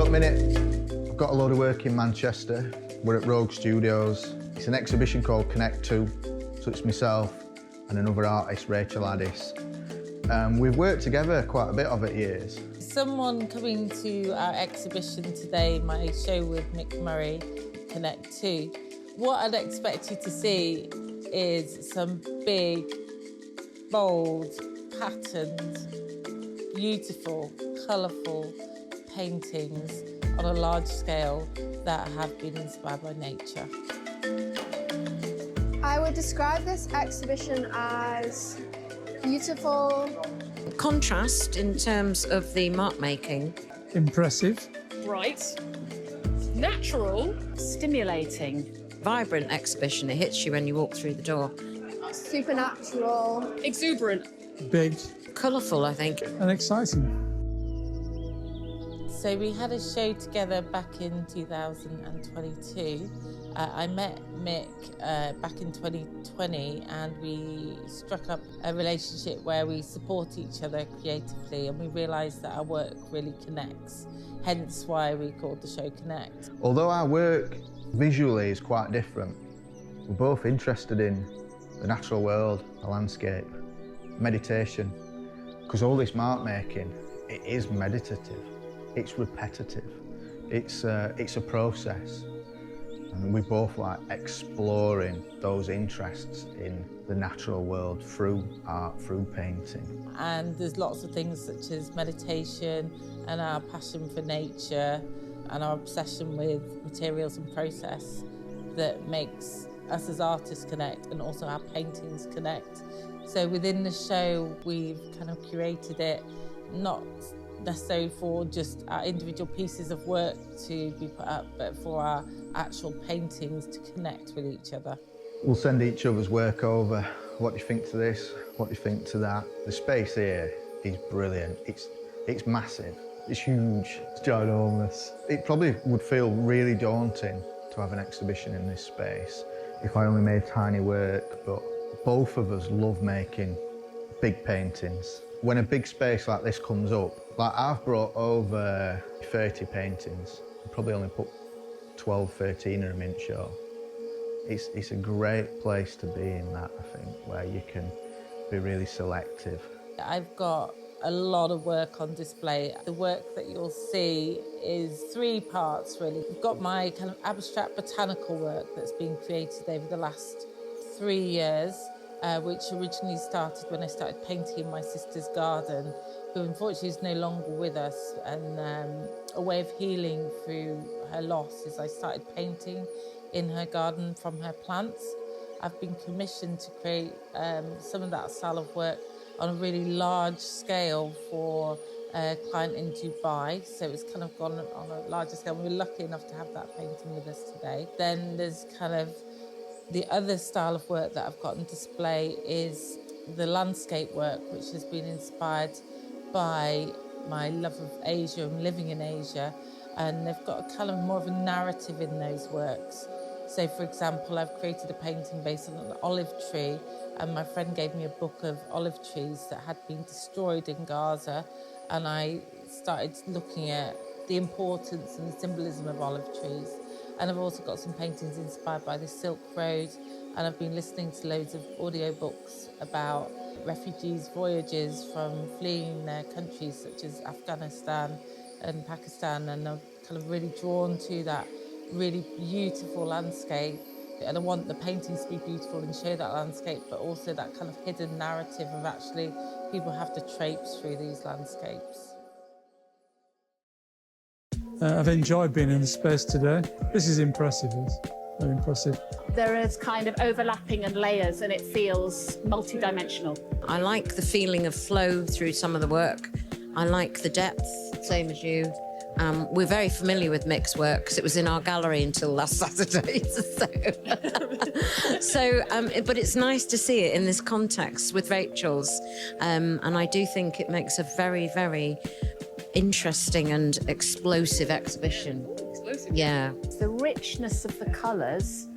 a minute, I've got a load of work in Manchester. We're at Rogue Studios. It's an exhibition called Connect 2. So it's myself and another artist, Rachael Addis. We've worked together quite a bit over years. Someone coming to our exhibition today, my show with Mick Murray, Connect 2, what I'd expect you to see is some big, bold, patterned, beautiful, colourful paintings on a large scale that have been inspired by nature. I would describe this exhibition as beautiful. Contrast in terms of the mark making. Impressive. Bright. Natural. Stimulating. Vibrant exhibition, it hits you when you walk through the door. Supernatural. Exuberant. Big. Colourful, I think. And exciting. So we had a show together back in 2022. I met Mick back in 2020 and we struck up a relationship where we support each other creatively, and we realised that our work really connects, hence why we called the show Connect. Although our work visually is quite different, we're both interested in the natural world, the landscape, meditation, because all this mark making, it is meditative, it's repetitive, it's a process. And we both like exploring those interests in the natural world through art, through painting. And there's lots of things such as meditation and our passion for nature and our obsession with materials and process that makes us as artists connect, and also our paintings connect. So within the show, we've kind of curated it, not necessarily for just our individual pieces of work to be put up, but for our actual paintings to connect with each other. We'll send each other's work over. What do you think to this? What do you think to that? The space here is brilliant. It's massive. It's huge. It's ginormous. It probably would feel really daunting to have an exhibition in this space if I only made tiny work, but both of us love making big paintings. When a big space like this comes up, like I've brought over 30 paintings, I probably only put 12, 13 of them in show. It's a great place to be in that, I think, where you can be really selective. I've got a lot of work on display. The work that you'll see is three parts, really. I've got my kind of abstract botanical work that's been created over the last 3 years, which originally started when I started painting in my sister's garden, who unfortunately is no longer with us. And a way of healing through her loss is I started painting in her garden from her plants. I've been commissioned to create some of that style of work on a really large scale for a client in Dubai. So it's kind of gone on a larger scale. We're lucky enough to have that painting with us today. Then there's kind of the other style of work that I've got on display is the landscape work, which has been inspired by my love of Asia and living in Asia. And they've got a kind of more of a narrative in those works. So, for example, I've created a painting based on an olive tree, and my friend gave me a book of olive trees that had been destroyed in Gaza, and I started looking at the importance and the symbolism of olive trees. And I've also got some paintings inspired by the Silk Road, and I've been listening to loads of audiobooks about refugees' voyages from fleeing their countries such as Afghanistan and Pakistan, and I'm kind of really drawn to that really beautiful landscape. And I want the paintings to be beautiful and show that landscape, but also that kind of hidden narrative of actually people have to traipse through these landscapes. I've enjoyed being in the space today. This is impressive, very impressive. There is kind of overlapping and layers, and it feels multi-dimensional. I like the feeling of flow through some of the work. I like the depth, same as you. We're very familiar with Mick's work because it was in our gallery until last Saturday. But it's nice to see it in this context with Rachel's. And I do think it makes a very, very interesting and explosive exhibition. Explosive? Yeah. The richness of the colours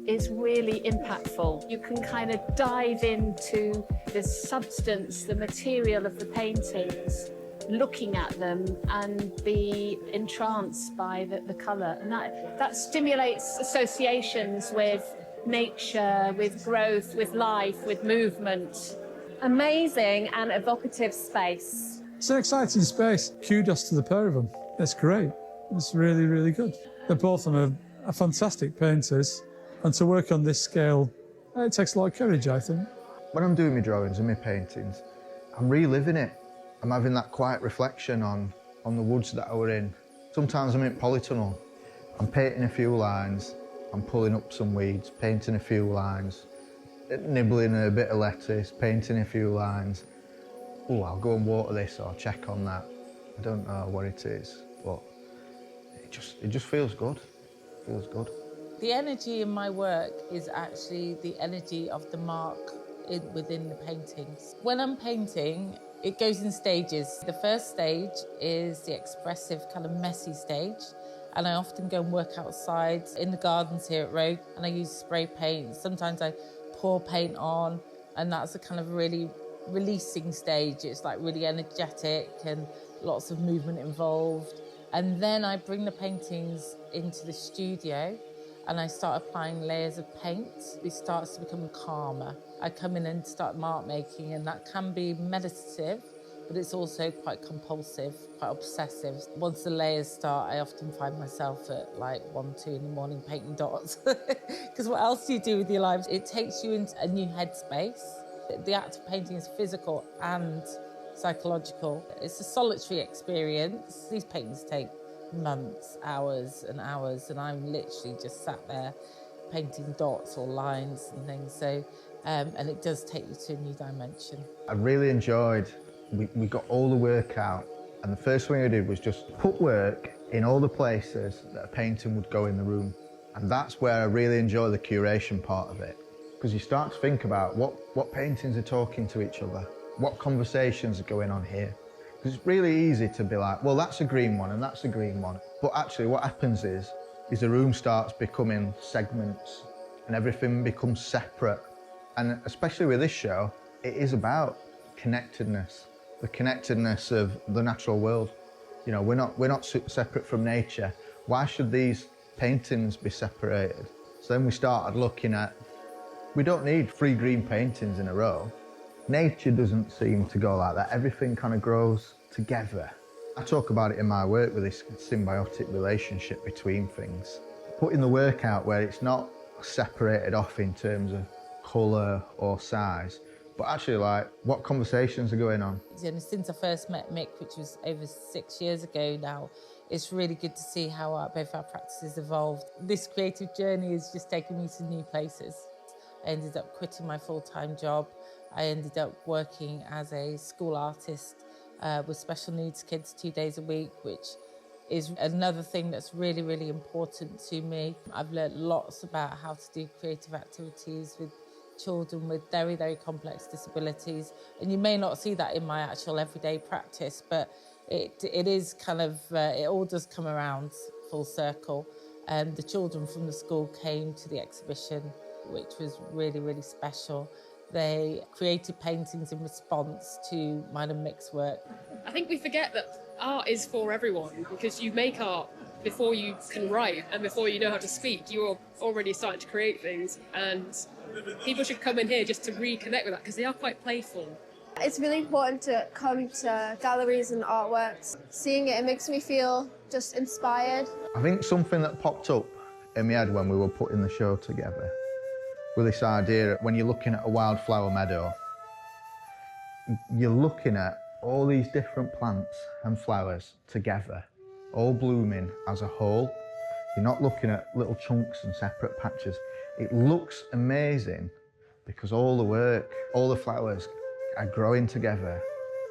is really impactful. You can kind of dive into the substance, the material of the paintings, looking at them and be entranced by the colour. And that stimulates associations with nature, with growth, with life, with movement. Amazing and evocative space. It's an exciting space. Kudos to the pair of them. It's great. It's really, really good. They're both of them are fantastic painters. And to work on this scale, it takes a lot of courage, I think. When I'm doing my drawings and my paintings, I'm reliving it. I'm having that quiet reflection on the woods that I were in. Sometimes I'm in polytunnel. I'm painting a few lines, I'm pulling up some weeds, painting a few lines, nibbling a bit of lettuce, painting a few lines. Oh, I'll go and water this or check on that. I don't know what it is, but it just feels good. It feels good. The energy in my work is actually the energy of the mark within the paintings. When I'm painting, it goes in stages. The first stage is the expressive, kind of messy stage, and I often go and work outside in the gardens here at Rogue, and I use spray paint. Sometimes I pour paint on, and that's a kind of really releasing stage. It's like really energetic and lots of movement involved. And then I bring the paintings into the studio and I start applying layers of paint. It starts to become calmer. I come in and start mark making, and that can be meditative, but it's also quite compulsive, quite obsessive. Once the layers start, I often find myself at like 1, 2 in the morning painting dots. Because what else do you do with your lives? It takes you into a new headspace. The act of painting is physical and psychological. It's a solitary experience. These paintings take months, hours and hours, and I'm literally just sat there painting dots or lines and things. So, and it does take you to a new dimension. I really enjoyed, we got all the work out, and the first thing I did was just put work in all the places that a painting would go in the room. And that's where I really enjoy the curation part of it, because you start to think about what paintings are talking to each other, what conversations are going on here. Because it's really easy to be like, well, that's a green one and that's a green one. But actually what happens is the room starts becoming segments and everything becomes separate. And especially with this show, it is about connectedness, the connectedness of the natural world. You know, we're not separate from nature. Why should these paintings be separated? So then we started looking at, we don't need 3 green paintings in a row. Nature doesn't seem to go like that. Everything kind of grows together. I talk about it in my work with this symbiotic relationship between things. Putting the work out where it's not separated off in terms of colour or size, but actually like what conversations are going on. Since I first met Mick, which was over 6 years ago now, it's really good to see how both our practices evolved. This creative journey has just taken me to new places. I ended up quitting my full-time job. I ended up working as a school artist with special needs kids 2 days a week, which is another thing that's really, really important to me. I've learned lots about how to do creative activities with children with very, very complex disabilities. And you may not see that in my actual everyday practice, but it is kind of, it all does come around full circle. And the children from the school came to the exhibition, which was really, really special. They created paintings in response to mine and Mick's work. I think we forget that art is for everyone, because you make art before you can write and before you know how to speak. You're already starting to create things, and people should come in here just to reconnect with that, because they are quite playful. It's really important to come to galleries and artworks. Seeing it makes me feel just inspired. I think something that popped up in my head when we were putting the show together with this idea, when you're looking at a wildflower meadow, you're looking at all these different plants and flowers together, all blooming as a whole. You're not looking at little chunks and separate patches. It looks amazing because all the work, all the flowers are growing together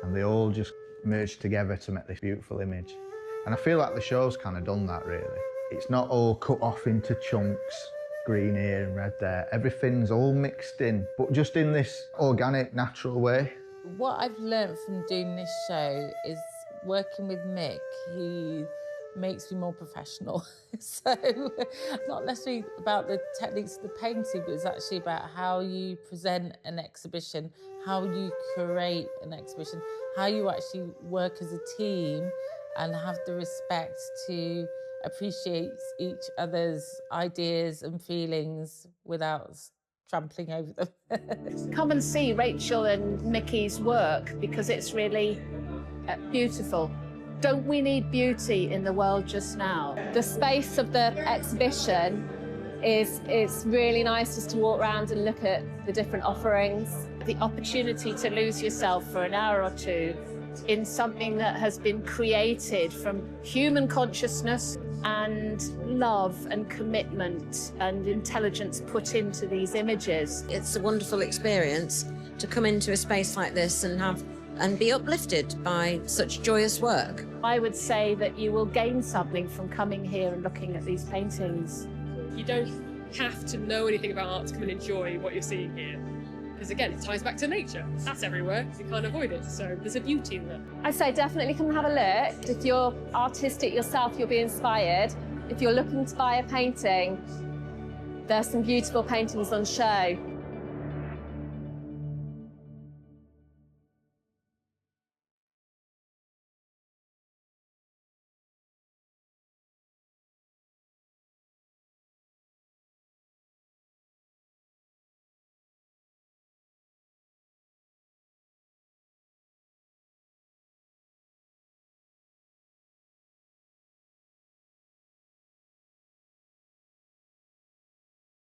and they all just merge together to make this beautiful image. And I feel like the show's kind of done that, really. It's not all cut off into chunks, green here and red there. Everything's all mixed in, but just in this organic, natural way. What I've learned from doing this show is working with Mick. He makes me more professional. So not necessarily about the techniques of the painting, but it's actually about how you present an exhibition, how you curate an exhibition, how you actually work as a team and have the respect to appreciate each other's ideas and feelings without trampling over them. Come and see Rachel and Mickey's work because it's really beautiful. Don't we need beauty in the world just now? The space of the exhibition it's really nice just to walk around and look at the different offerings. The opportunity to lose yourself for an hour or two in something that has been created from human consciousness and love and commitment and intelligence put into these images. It's a wonderful experience to come into a space like this and be uplifted by such joyous work. I would say that you will gain something from coming here and looking at these paintings. You don't have to know anything about art to come and enjoy what you're seeing here. Because again, it ties back to nature. That's everywhere. You can't avoid it. So there's a beauty in that. I say definitely come and have a look. If you're artistic yourself, you'll be inspired. If you're looking to buy a painting, there's some beautiful paintings on show.